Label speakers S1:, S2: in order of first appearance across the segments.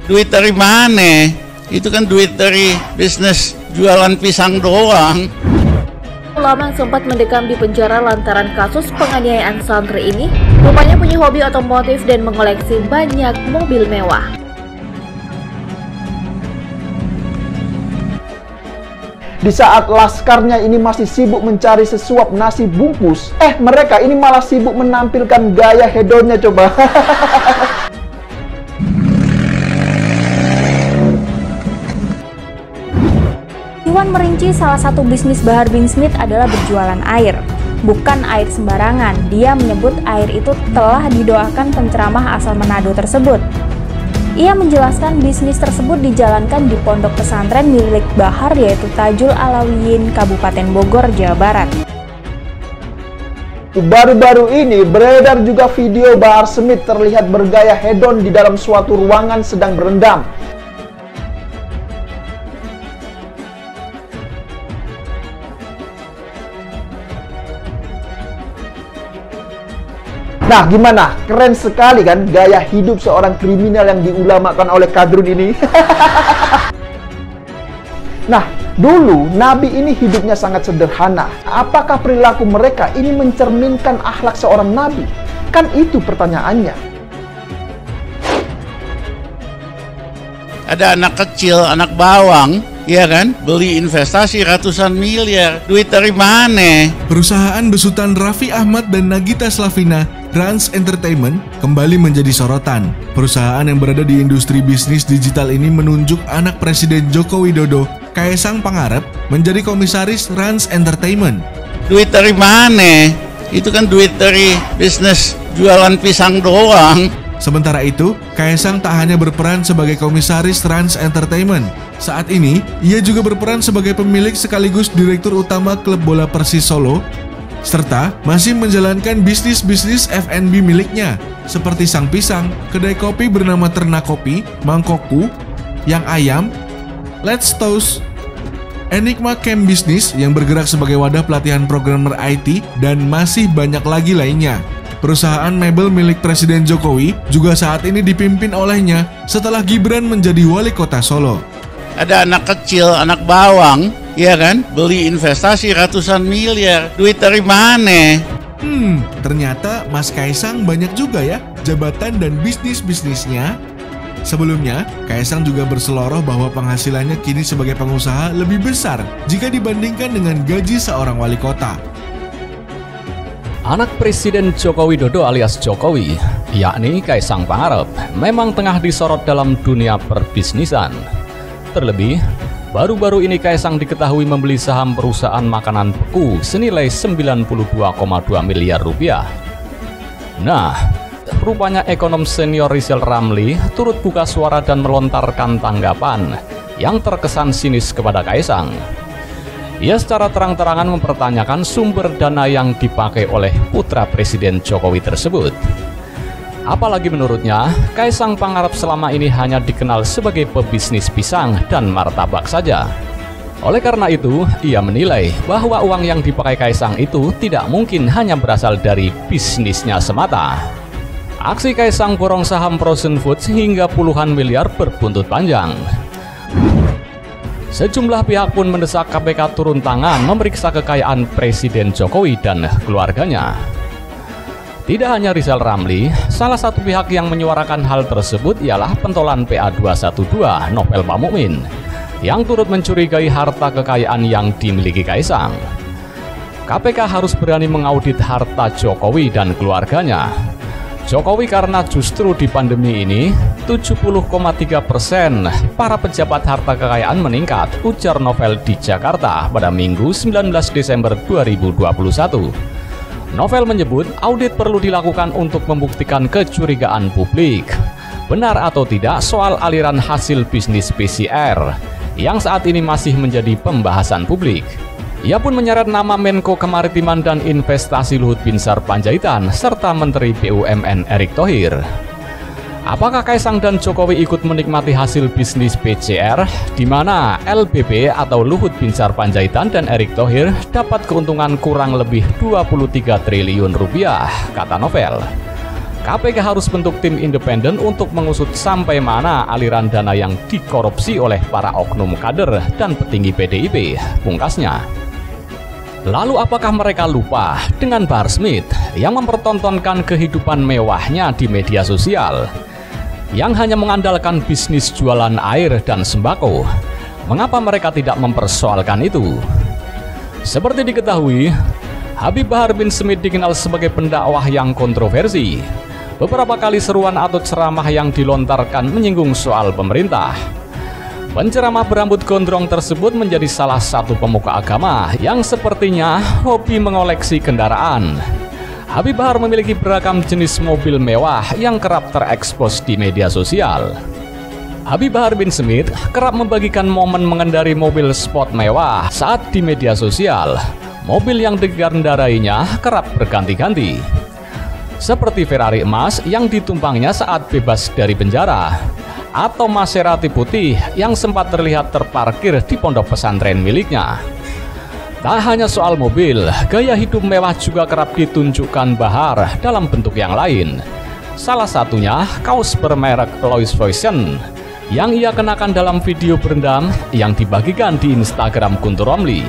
S1: Duit dari mana? Itu kan duit dari bisnis jualan pisang doang.
S2: Ulama yang sempat mendekam di penjara lantaran kasus penganiayaan santri ini rupanya punya hobi otomotif dan mengoleksi banyak mobil mewah.
S3: Di saat laskarnya ini masih sibuk mencari sesuap nasi bungkus, mereka ini malah sibuk menampilkan gaya hedonnya coba.
S4: Iwan merinci salah satu bisnis Bahar bin Smith adalah berjualan air. Bukan air sembarangan, dia menyebut air itu telah didoakan penceramah asal Manado tersebut. Ia menjelaskan bisnis tersebut dijalankan di pondok pesantren milik Bahar yaitu Tajul Alawiyin, Kabupaten Bogor, Jawa Barat.
S3: Baru-baru ini beredar juga video Bahar Smith terlihat bergaya hedon di dalam suatu ruangan sedang berendam. Nah, gimana? Keren sekali kan gaya hidup seorang kriminal yang diulamakan oleh Kadrun ini. Nah, dulu Nabi ini hidupnya sangat sederhana. Apakah perilaku mereka ini mencerminkan akhlak seorang Nabi? Kan itu pertanyaannya.
S1: Ada anak kecil, anak bawang, ya kan? Beli investasi ratusan miliar. Duit dari mana?
S5: Perusahaan besutan Raffi Ahmad dan Nagita Slavina, Rans Entertainment, kembali menjadi sorotan. Perusahaan yang berada di industri bisnis digital ini menunjuk anak Presiden Joko Widodo, Kaesang Pangarep, menjadi komisaris Rans Entertainment.
S1: Duit dari mana? Itu kan duit dari bisnis jualan pisang doang.
S5: Sementara itu, Kaesang tak hanya berperan sebagai komisaris Rans Entertainment. Saat ini, ia juga berperan sebagai pemilik sekaligus direktur utama klub bola Persis Solo, serta masih menjalankan bisnis-bisnis F&B miliknya, seperti Sang Pisang, kedai kopi bernama Ternak Kopi, Mangkokku, Yang Ayam, Let's Toast, Enigma Camp Business yang bergerak sebagai wadah pelatihan programmer IT, dan masih banyak lagi lainnya. Perusahaan mebel milik Presiden Jokowi juga saat ini dipimpin olehnya setelah Gibran menjadi wali kota Solo.
S1: Ada anak kecil, anak bawang, ya kan? Beli investasi ratusan miliar. Duit dari mana?
S5: Ternyata Mas Kaesang banyak juga ya jabatan dan bisnis-bisnisnya. Sebelumnya, Kaesang juga berseloroh bahwa penghasilannya kini sebagai pengusaha lebih besar jika dibandingkan dengan gaji seorang wali kota.
S6: Anak Presiden Joko Widodo alias Jokowi, yakni Kaesang Pangarep, memang tengah disorot dalam dunia perbisnisan. Terlebih, baru-baru ini Kaesang diketahui membeli saham perusahaan makanan beku senilai 92,2 miliar rupiah. Nah, rupanya ekonom senior Rizal Ramli turut buka suara dan melontarkan tanggapan yang terkesan sinis kepada Kaesang. Ia secara terang-terangan mempertanyakan sumber dana yang dipakai oleh putra Presiden Jokowi tersebut. Apalagi menurutnya, Kaesang Pangarep selama ini hanya dikenal sebagai pebisnis pisang dan martabak saja. Oleh karena itu, ia menilai bahwa uang yang dipakai Kaesang itu tidak mungkin hanya berasal dari bisnisnya semata. Aksi Kaesang borong saham Frozen Foods hingga puluhan miliar berbuntut panjang. Sejumlah pihak pun mendesak KPK turun tangan memeriksa kekayaan Presiden Jokowi dan keluarganya. Tidak hanya Rizal Ramli, salah satu pihak yang menyuarakan hal tersebut ialah pentolan PA212 Novel Pamukmin yang turut mencurigai harta kekayaan yang dimiliki Kaesang. KPK harus berani mengaudit harta Jokowi dan keluarganya. Jokowi karena justru di pandemi ini 70,3% para pejabat harta kekayaan meningkat, ujar Novel di Jakarta pada Minggu 19 Desember 2021. Novel menyebut audit perlu dilakukan untuk membuktikan kecurigaan publik. Benar atau tidak soal aliran hasil bisnis PCR yang saat ini masih menjadi pembahasan publik. Ia pun menyeret nama Menko Kemaritiman dan Investasi Luhut Binsar Panjaitan serta Menteri BUMN Erick Thohir. Apakah Kaesang dan Jokowi ikut menikmati hasil bisnis PCR di mana LBP atau Luhut Binsar Panjaitan dan Erick Thohir dapat keuntungan kurang lebih 23 triliun rupiah, kata Novel. KPK harus bentuk tim independen untuk mengusut sampai mana aliran dana yang dikorupsi oleh para oknum kader dan petinggi PDIP, pungkasnya. Lalu apakah mereka lupa dengan Bahar Smith yang mempertontonkan kehidupan mewahnya di media sosial, yang hanya mengandalkan bisnis jualan air dan sembako? Mengapa mereka tidak mempersoalkan itu? Seperti diketahui, Habib Bahar bin Smith dikenal sebagai pendakwah yang kontroversi. Beberapa kali seruan atau ceramah yang dilontarkan menyinggung soal pemerintah. Penceramah berambut gondrong tersebut menjadi salah satu pemuka agama yang sepertinya hobi mengoleksi kendaraan. Habib Bahar memiliki beragam jenis mobil mewah yang kerap terekspos di media sosial. Habib Bahar bin Smith kerap membagikan momen mengendari mobil sport mewah saat di media sosial. Mobil yang digendarainya kerap berganti-ganti, seperti Ferrari emas yang ditumpangnya saat bebas dari penjara, atau Maserati putih yang sempat terlihat terparkir di pondok pesantren miliknya. Tak hanya soal mobil, gaya hidup mewah juga kerap ditunjukkan Bahar dalam bentuk yang lain. Salah satunya kaos bermerek Louis Vuitton yang ia kenakan dalam video berendam yang dibagikan di Instagram Guntur Romli.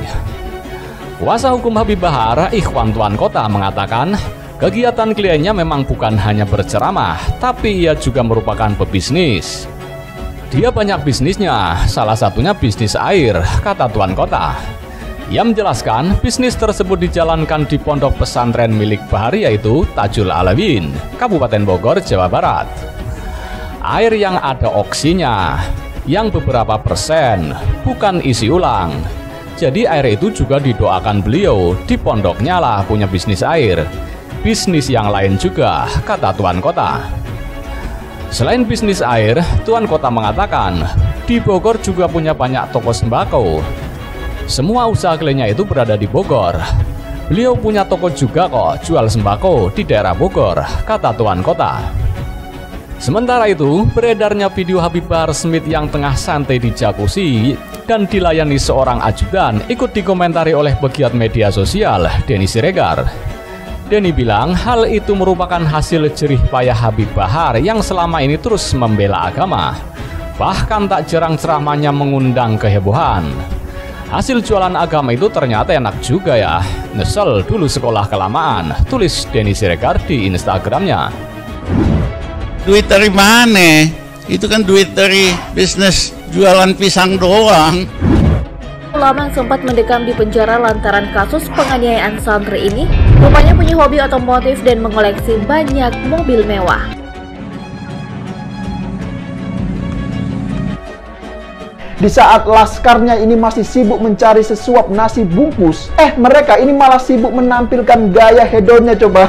S6: Kuasa hukum Habib Bahar, Ikhwan Tuan Kota, mengatakan kegiatan kliennya memang bukan hanya berceramah, tapi ia juga merupakan pebisnis. Dia banyak bisnisnya, salah satunya bisnis air, kata Tuan Kota. Ia menjelaskan bisnis tersebut dijalankan di pondok pesantren milik Bahar, yaitu Tajul Alawin, Kabupaten Bogor, Jawa Barat. Air yang ada oksinya, yang beberapa persen, bukan isi ulang. Jadi air itu juga didoakan beliau, di pondoknya lah punya bisnis air. Bisnis yang lain juga, kata Tuan Kota. Selain bisnis air, Tuan Kota mengatakan di Bogor juga punya banyak toko sembako. Semua usaha kliennya itu berada di Bogor. Beliau punya toko juga kok jual sembako di daerah Bogor, kata Tuan Kota. Sementara itu, beredarnya video Habib Bahar Smith yang tengah santai di jacuzzi dan dilayani seorang ajudan ikut dikomentari oleh pegiat media sosial, Denny Siregar. Denny bilang hal itu merupakan hasil jerih payah Habib Bahar yang selama ini terus membela agama. Bahkan tak jarang ceramahnya mengundang kehebohan. Hasil jualan agama itu ternyata enak juga ya. Nyesel dulu sekolah kelamaan, tulis Denny Siregar di Instagramnya.
S1: Duit dari mana? Itu kan duit dari bisnis jualan pisang doang.
S2: Ulama sempat mendekam di penjara lantaran kasus penganiayaan santri ini, rupanya punya hobi otomotif dan mengoleksi banyak mobil mewah.
S3: Di saat laskarnya ini masih sibuk mencari sesuap nasi bungkus, mereka ini malah sibuk menampilkan gaya hedonnya coba.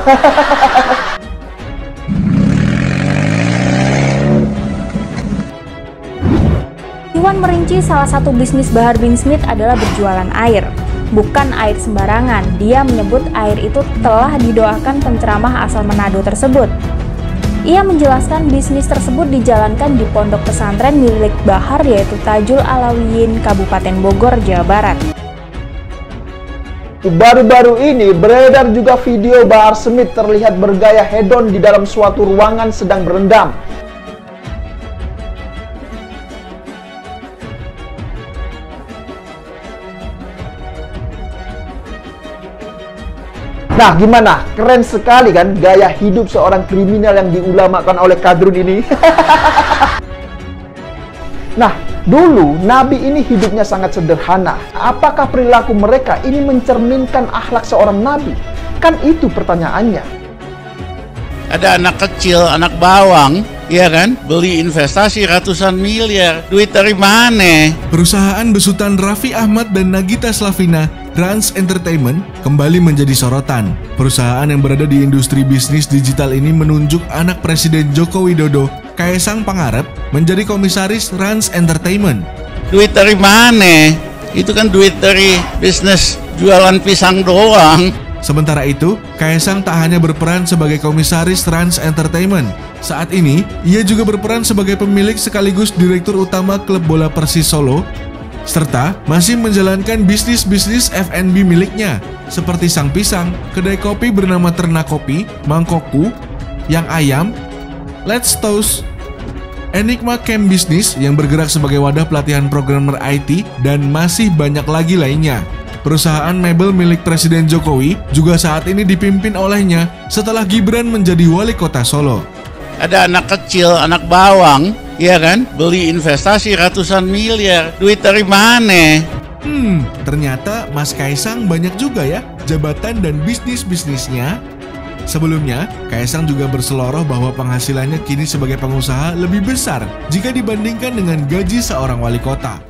S4: Iwan merinci salah satu bisnis Bahar bin Smith adalah berjualan air. Bukan air sembarangan, dia menyebut air itu telah didoakan penceramah asal Manado tersebut. Ia menjelaskan bisnis tersebut dijalankan di pondok pesantren milik Bahar, yaitu Tajul Alawiyin, Kabupaten Bogor, Jawa Barat.
S3: Baru-baru ini beredar juga video Bahar Smith terlihat bergaya hedon di dalam suatu ruangan sedang berendam. Nah, gimana? Keren sekali kan gaya hidup seorang kriminal yang diulamakan oleh Kadrun ini. Nah, dulu Nabi ini hidupnya sangat sederhana. Apakah perilaku mereka ini mencerminkan akhlak seorang Nabi? Kan itu pertanyaannya.
S1: Ada anak kecil, anak bawang, ya kan? Beli investasi ratusan miliar. Duit dari mana?
S5: Perusahaan besutan Raffi Ahmad dan Nagita Slavina, Rans Entertainment, kembali menjadi sorotan. Perusahaan yang berada di industri bisnis digital ini menunjuk anak Presiden Joko Widodo, Kaesang Pangarep, menjadi komisaris Rans Entertainment.
S1: Duit dari mana? Itu kan duit dari bisnis jualan pisang doang.
S5: Sementara itu, Kaesang tak hanya berperan sebagai komisaris Rans Entertainment. Saat ini, ia juga berperan sebagai pemilik sekaligus direktur utama klub bola Persis Solo, serta masih menjalankan bisnis-bisnis F&B miliknya, seperti Sang Pisang, kedai kopi bernama Ternak Kopi, Mangkokku, Yang Ayam, Let's Toast, Enigma Camp Business yang bergerak sebagai wadah pelatihan programmer IT, dan masih banyak lagi lainnya. Perusahaan mebel milik Presiden Jokowi juga saat ini dipimpin olehnya setelah Gibran menjadi wali kota Solo.
S1: Ada anak kecil, anak bawang, ya kan, beli investasi ratusan miliar. Duit dari mana?
S5: Ternyata Mas Kaisang banyak juga ya jabatan dan bisnisnya. Sebelumnya, Kaisang juga berseloroh bahwa penghasilannya kini sebagai pengusaha lebih besar jika dibandingkan dengan gaji seorang wali kota.